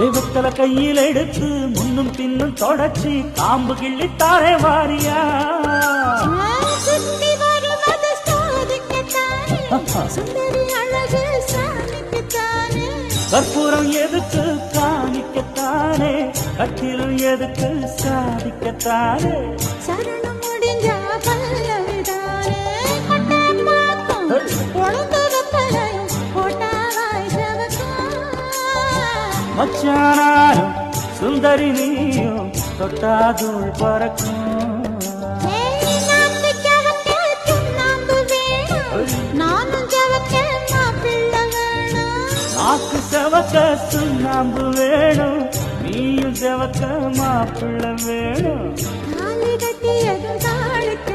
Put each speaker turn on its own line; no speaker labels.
வெத்தல கையில் எடுத்து முன்னும் பின்னும் தொடச்சி காம்பு கிள்ளி தாரே வாரியா கற்பூரம் எதுக்கு காணிக்கத்தானே கட்டிலும் எதுக்கு சாதிக்கத்தானே
சரணம் முடிஞ்சா பல்லவிதானே
மச்சானாரும் சுந்தரி நீயும் தொட்டாதூள் பறக்கும் நாக்கு செவக்க சுண்ணாம்பு வேணும் நீயும் செவக்க மாப்பிள்ள வேணும்
தாலி கட்டியதும் தாளுக்கு